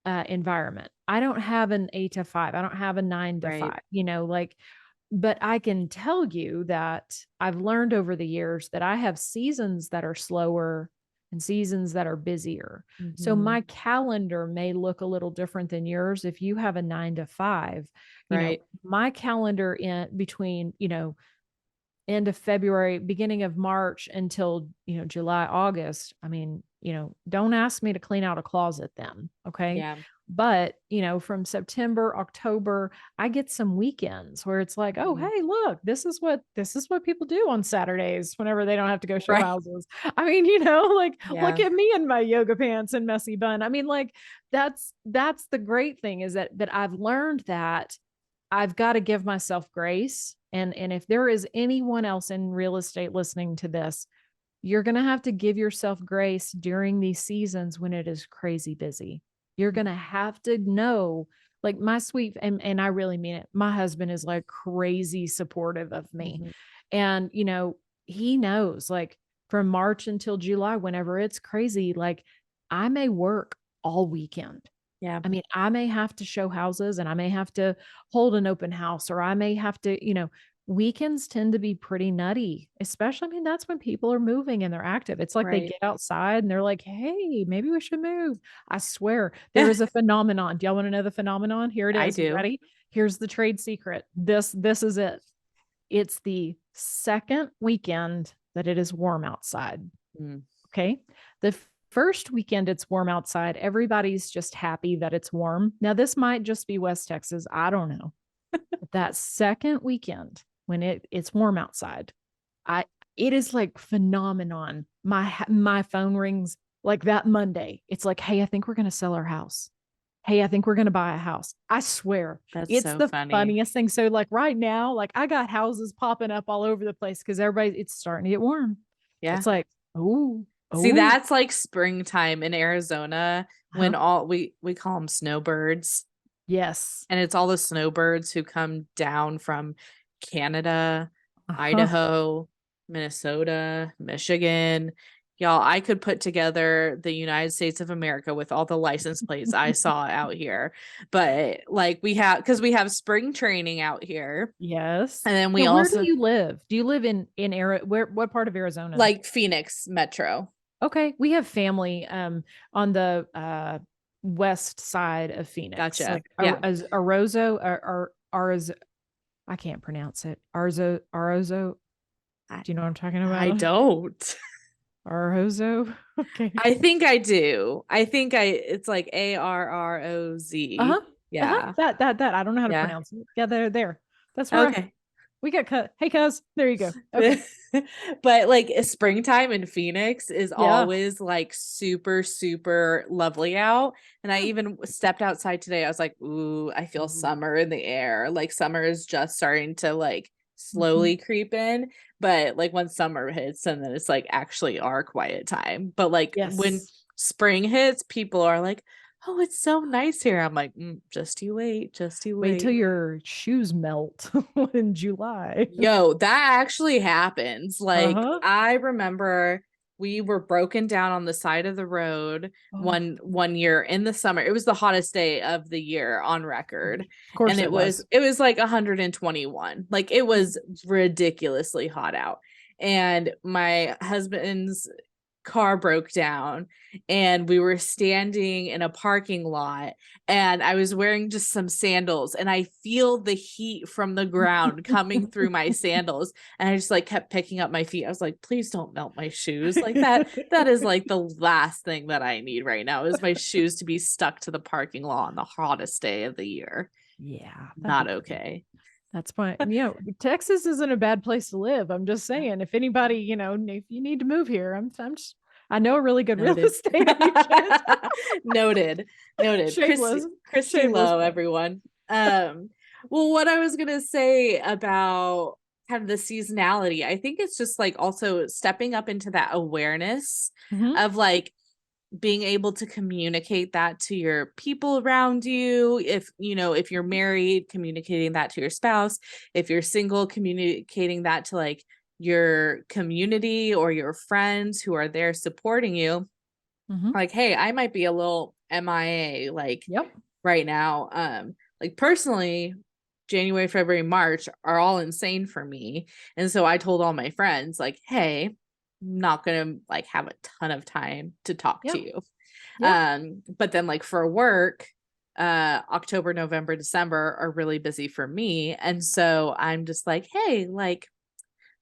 environment. I don't have an 8 to 5. I don't have a 9 to 5, Right. like, but I can tell you that I've learned over the years that I have seasons that are slower and seasons that are busier. So Mhm. my calendar may look a little different than yours. If you have a 9 to 5, Right. my calendar in between, end of February, beginning of March until, July, August. I mean, don't ask me to clean out a closet then. Okay. Yeah. But, from September, October, I get some weekends where it's like, oh, Mhm. hey, look, this is what people do on Saturdays whenever they don't have to go show Right. houses. I mean, like, look Yeah. at me in my yoga pants and messy bun. I mean, like, that's the great thing, is that I've learned that I've got to give myself grace. And if there is anyone else in real estate listening to this, you're going to have to give yourself grace during these seasons when it is crazy busy. You're going to have to know, like, my sweet, and I really mean it. My husband is like crazy supportive of me. Mhm. And, he knows, like, from March until July, whenever it's crazy, like, I may work all weekend. Yeah. I mean, I may have to show houses, and I may have to hold an open house, or I may have to, weekends tend to be pretty nutty, especially, I mean, that's when people are moving and they're active. It's like they Right. get outside and they're like, hey, maybe we should move. I swear there is a phenomenon. Do y'all want to know the phenomenon? Here it I is. You do. ready? Here's the trade secret. This is it. It's the second weekend that it is warm outside. Mm. Okay. The first weekend it's warm outside, everybody's just happy that it's warm. Now, this might just be West Texas. I don't know. But that second weekend, when it's warm outside, I it is like phenomenon. My phone rings like that Monday. It's like, hey, I think we're gonna sell our house. Hey, I think we're gonna buy a house. I swear, That's it's so the funny. funniest thing. So, like, right now, like, I got houses popping up all over the place because it's starting to get warm. Yeah. It's like, oh, See, oh, that's like springtime in Arizona huh? when all we call them snowbirds, Yes. and it's all the snowbirds who come down from Canada, Uh-huh. Idaho, Minnesota, Michigan. Y'all, I could put together the United States of America with all the license plates I saw out here. But like because we have spring training out here. Yes. And then we Now, where do also you live? Do you live in what part of Arizona? like Phoenix Metro. Okay, we have family on the west side of Phoenix, Gotcha. like Yeah. as Arozo, or Arzo. I can't pronounce it. Arzo. I, Do you know what I'm talking I about? don't. Arrozo. Okay. I think I do. It's like Uh-huh. ARROZ. Uh-huh. Yeah. That. I don't know how to Yeah. pronounce it. Yeah, there. That's where Okay. we got cut. Hey, cuz. There you go. Okay. But like springtime in Phoenix is Yeah. always like super, super lovely out. And I Hmm. even stepped outside today. I was like, ooh, I feel Ooh. summer in the air. Like summer is just starting to like Mhm. slowly creep in. But like when summer hits, and then it's like actually our quiet time. But like when Yes. spring hits, people are like, oh, it's so nice here. I'm like, just you wait, just you Wait till wait. your shoes melt in July. Yo, that actually happens. Like, Uh-huh. I remember we were broken down on the side of the road Oh, one year in the summer. It was the hottest day of the year on record. of And course it it was was. it was like 121. Like it was ridiculously hot out. And my husband's car broke down and we were standing in a parking lot and I was wearing just some sandals and I feel the heat from the ground coming through my sandals and I just like kept picking up my feet. I was like, please don't melt my shoes. Like that is like the last thing that I need right now is my shoes to be stuck to the parking lot on the hottest day of the year. Yeah, that'd be Not great. okay. That's fine. Texas isn't a bad place to live. I'm just saying, if anybody, if you need to move here, I know a really good real Noted. estate agent. Noted. Noted. Shameless, Kristi shameless Lowe, plug. everyone. Well, what I was gonna say about kind of the seasonality, I think it's just like also stepping up into that awareness Mhm. of like being able to communicate that to your people around you. If if you're married, communicating that to your spouse. If you're single, communicating that to like your community or your friends who are there supporting you. Mhm. Like, hey, I might be a little MIA like Yep. right now. Like personally, January, February, March are all insane for me. And so I told all my friends, like, hey, I'm not gonna like have a ton of time to talk to Yep. you. Yep. But then like for work, October, November, December are really busy for me. And so I'm just like, hey, like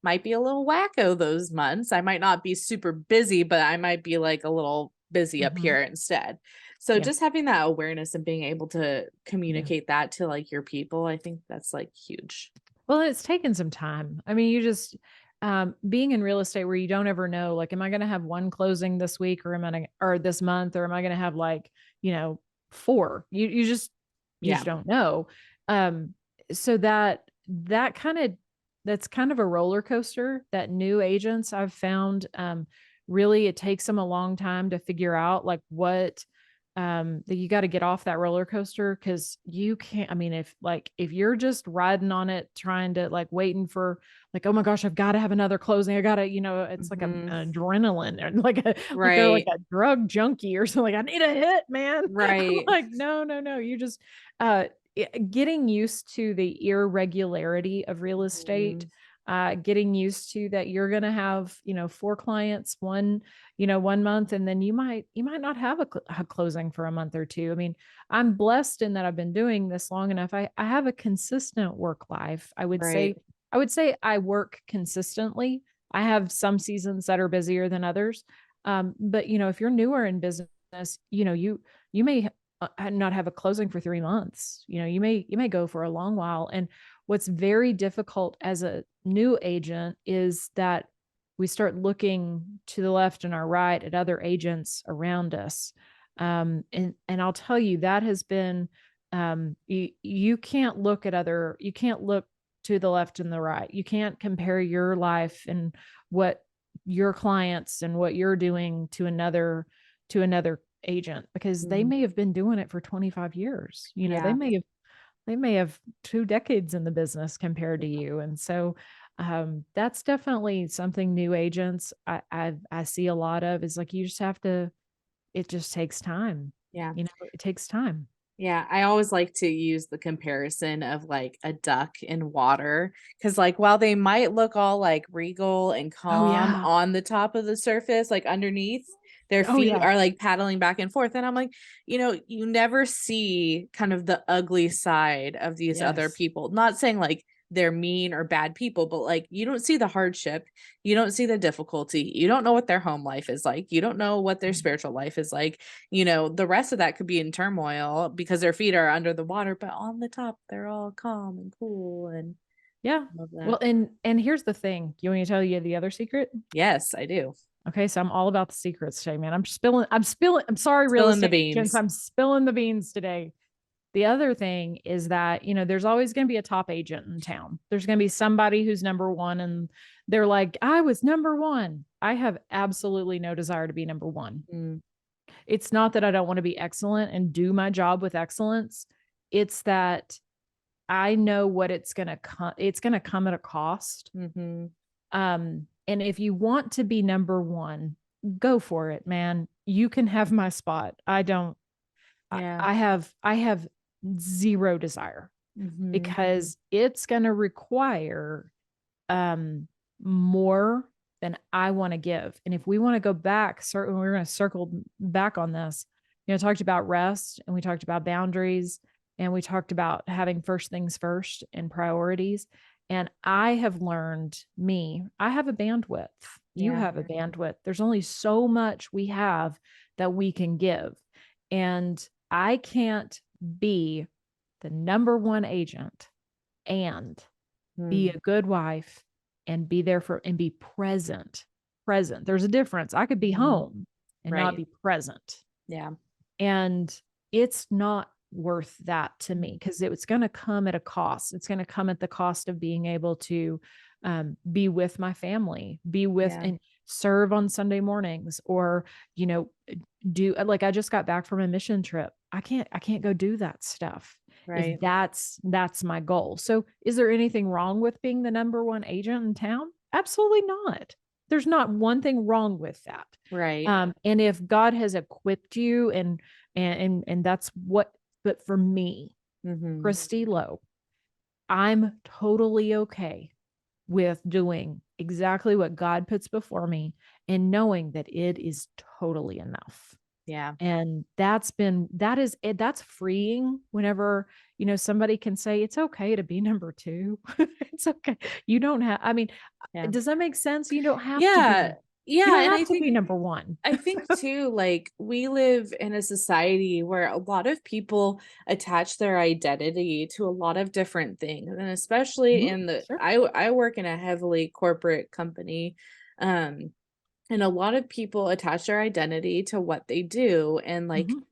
might be a little wacko those months. I might not be super busy, but I might be like a little busy up Mhm. here instead. So Yeah. just having that awareness and being able to Yeah. communicate that to like your people, I think that's like huge. Well, it's taken some time. I mean, you just being in real estate where you don't ever know, like, am I going to have one closing this week, or am I gonna, or this month, or am I going to have like, you know, four? You just Yeah. don't know. Um, so that kind of that's kind of a roller coaster that new agents I've found. Really, it takes them a long time to figure out like what that you got to get off that roller coaster, because you can't. I mean, if you're just riding on it trying to like waiting for like, oh my gosh, I've got to have another closing, I gotta, it's like Hmm. an adrenaline, or like they're like Right. a drug junkie or something, like, I need a hit, man. I'm Right. like, no, you just uh getting used to the irregularity of real estate, Mhm. getting used to that you're going to have, four clients one month, and then you might not have a closing for a month or two. I mean, I'm blessed in that I've been doing this long enough. I have a consistent work life. Right. I would say I work consistently. I have some seasons that are busier than others. But if you're newer in business, you may not have a closing for 3 months. You may go for a long while. And what's very difficult as a new agent is that we start looking to the left and our right at other agents around us. And I'll tell you, that has been, you can't look you can't look to the left and the right. You can't compare your life and what your clients and what you're doing to another agent, because they Mhm. may have been doing it for 25 years. They Yeah. may have 2 decades in the business compared to you. And so that's definitely something new agents I see a lot of, is like, you just have to, it just takes time. Yeah. It takes time. Yeah, I always like to use the comparison of like a duck in water because, like, while they might look all like regal and Oh calm yeah. on the top of the surface, like underneath, their Oh feet yeah. are like paddling back and forth. And I'm like, you never see kind of the ugly side of these other Yes. people. Not saying like they're mean or bad people, but like you don't see the hardship, you don't see the difficulty, you don't know what their home life is like, you don't know what their spiritual life is like. The rest of that could be in turmoil because their feet are under the water, but on the top, they're all calm and cool and Yeah. love that. Well, and here's the thing. You want me to tell you the other secret? Yes, I do. Okay, so I'm all about the secrets today, man. I'm sorry, real Spilling the estate agents. beans. I'm spilling the beans today. The other thing is that, there's always going to be a top agent in town. There's going to be somebody who's number one, and they're like, I was number one. I have absolutely no desire to be number one. Mm, It's not that I don't want to be excellent and do my job with excellence. It's that I know what it's going to come at a cost. hmm And if you want to be number one, go for it, man. You can have my spot. I don't, Yeah. I have zero desire Mhm. because it's going to require um more than I want to give. And if we want to go back, certainly we're going to circle back on this. Talked about rest and we talked about boundaries and we talked about having first things first and priorities. And I have learned I have a bandwidth. You Yeah. have a bandwidth. There's only so much we have that we can give. And I can't be the number one agent and be Mm. a good wife and be there for and be present. Present. There's a difference. I could be Mhm. home and not Right. be present. Yeah. And it's not worth that to me Mm. because it's going to come at a cost. It's going to come at the cost of being able to be with my family, be with Yeah. and serve on Sunday mornings, or you know, do like I just got back from a mission trip. I can't go do that stuff if Right. that's my goal. So is there anything wrong with being the number one agent in town? Absolutely not. There's not one thing wrong with that. Right. And if God has equipped you and that's what, but for me, Mhm. Kristi Lowe, I'm totally okay with doing exactly what God puts before me and knowing that it is totally enough. Yeah. And that's freeing whenever, somebody can say it's okay to be number two. It's okay. You don't have, I mean, Yeah. does that make sense? Yeah. You Yeah, don't and have to be number one. I think too, like we live in a society where a lot of people attach their identity to a lot of different things. And especially Mhm. in the Sure. I work in a heavily corporate company. Um, and a lot of people attach their identity to what they do and like Mhm.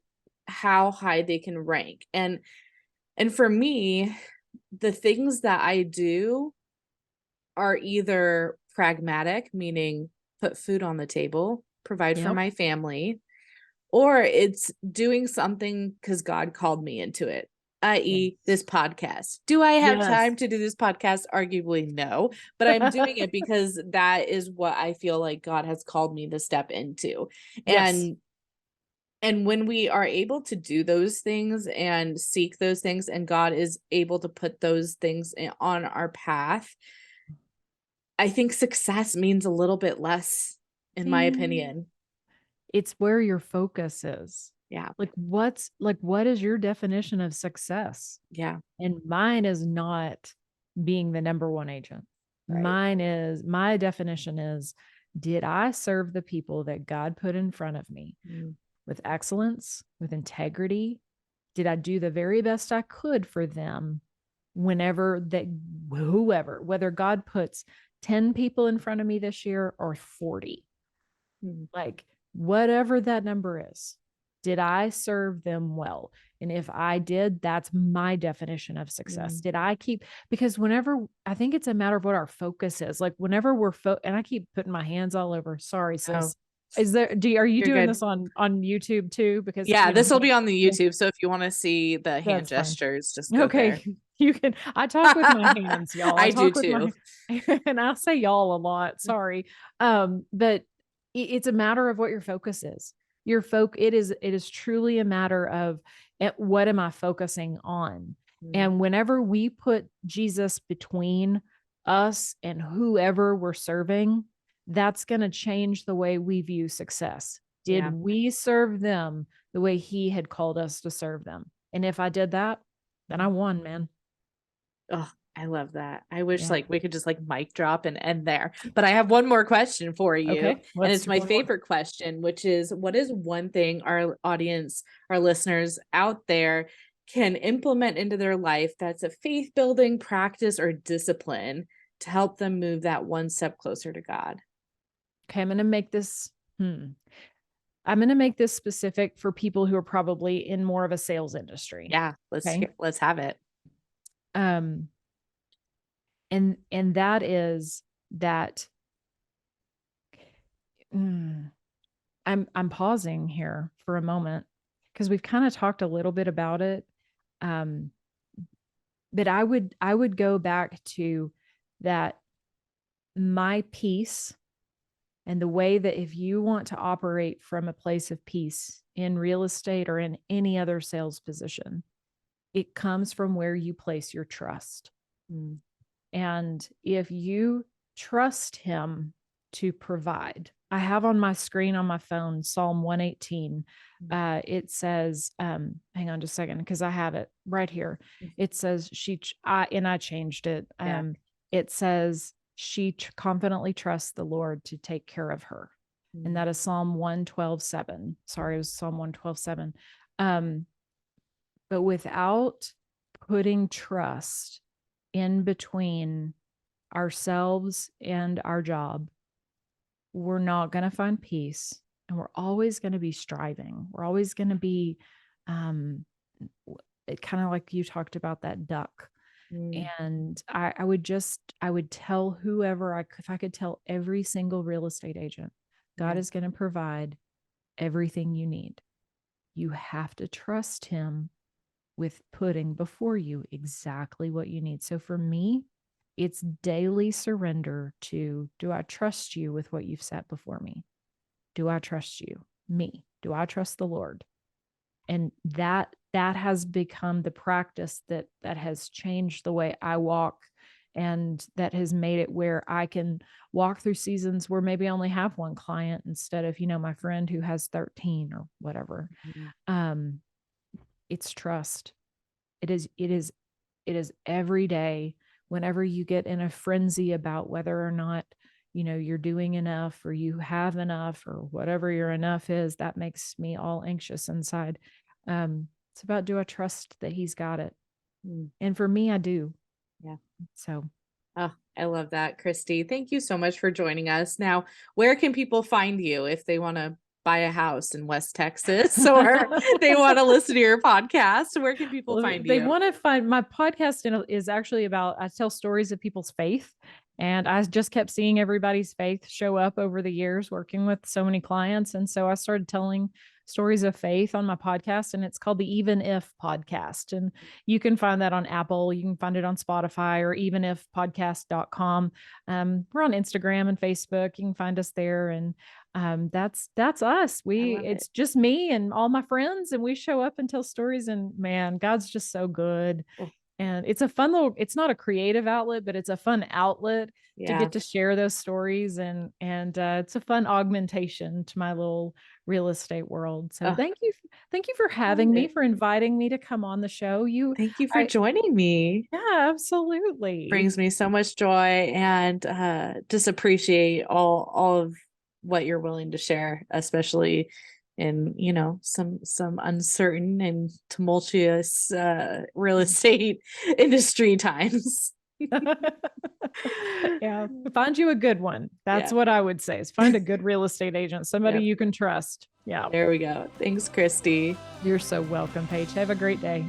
how high they can rank. And for me, the things that I do are either pragmatic, meaning put food on the table, provide for Yep. my family, or it's doing something because God called me into it, i.e., Yes. this podcast. Do I have Yes. time to do this podcast? Arguably, no, but I'm doing it because that is what I feel like God has called me to step into. Yes. And when we are able to do those things and seek those things, and God is able to put those things on our path, I think success means a little bit less, in my Ding. opinion. It's where your focus is. Yeah. What is your definition of success? Yeah. And mine is not being the number one agent. Right. My definition is, did I serve the people that God put in front of me Mm. with excellence, with integrity? Did I do the very best I could for them whoever, whether God puts 10 people in front of me this year or 40, Mm. like whatever that number is, did I serve them well? And if I did, that's my definition of success. Mm. Did I keep, because whenever I think it's a matter of what our focus is, like whenever and I keep putting my hands all over, sorry, Oh, sis. Are you you're doing good. this on YouTube too? Because, Yeah, this will be on the yeah, YouTube, so if you wanna see the hand that's fine. gestures, just go Okay. there. I talk with my hands, y'all. I I do talk with too. my, and I say y'all a lot. Sorry. But it's a matter of what your focus is. It is truly a matter of what am I focusing on? Mm. And whenever we put Jesus between us and whoever we're serving, that's going to change the way we view success. Did Yeah. we serve them the way he had called us to serve them? And if I did that, then I won, man. Oh, I love that. I wish, Yeah. like, we could just, like, mic drop and end there. But I have one more question for you, Okay. and What's it's my one more? favorite question, which is, what is one thing our audience, our listeners out there can implement into their life that's a faith-building practice or discipline to help them move that one step closer to God? Okay. I'm going to make this specific for people who are probably in more of a sales industry. Yeah, Okay. let's have it. Um, and that is that mm, I'm pausing here for a moment because we've kind of talked a little bit about it. Um, but I would go back to that my peace And the way that if you want to operate from a place of peace in real estate or in any other sales position, it comes from where you place your trust. Mm. And if you trust him to provide, I have on my screen on my phone Psalm 118. It says, hang on just a second, because I have it right here. It says, I changed it. It says, she confidently trusts the Lord to take care of her. And that is Psalm 112:7. Sorry, it was Psalm 112:7. But without putting trust in between ourselves and our job, we're not going to find peace, and we're always going to be striving. We're always going to be kind of like you talked about that duck. And I would tell whoever if I could tell every single real estate agent, God is going to provide everything you need. You have to trust him with putting before you exactly what you need. So for me, it's daily surrender to, do I trust you with what you've set before me? Do I trust you? Me. Do I trust the Lord? And that has become the practice that has changed the way I walk, and that has made it where I can walk through seasons where maybe I only have one client instead of, my friend who has 13 or whatever. It's trust. It is every day. Whenever you get in a frenzy about whether or not, you're doing enough or you have enough or whatever your enough is, that makes me all anxious inside. It's about, do I trust that he's got it? And for me, I do. Yeah. So. Oh, I love that, Kristi. Thank you so much for joining us. Now, where can people find you if they want to buy a house in West Texas or they want to listen to your podcast? Where can people find They you? want to find my podcast is actually about, I tell stories of people's faith. And I just kept seeing everybody's faith show up over the years working with so many clients. And so I started telling stories of faith on my podcast, and it's called the Even If Podcast. And you can find that on Apple. You can find it on Spotify or evenifpodcast.com. We're on Instagram and Facebook. You can find us there. And that's us. It's just me and all my friends, and we show up and tell stories, and man, God's just so good. And it's a fun it's not a creative outlet, but it's a fun outlet to get to share those stories. And it's a fun augmentation to my little real estate world. So thank you for having me, for inviting me to come on the show. Thank you for joining me. Yeah, absolutely. Brings me so much joy, and just appreciate all of what you're willing to share, especially in, some uncertain and tumultuous real estate industry times. Yeah. Find you a good one. That's what I would say, is find a good real estate agent, somebody you can trust. Yeah. There we go. Thanks, Kristi. You're so welcome, Paige. Have a great day.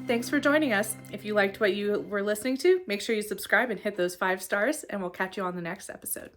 Thanks for joining us. If you liked what you were listening to, make sure you subscribe and hit those 5 stars, and we'll catch you on the next episode.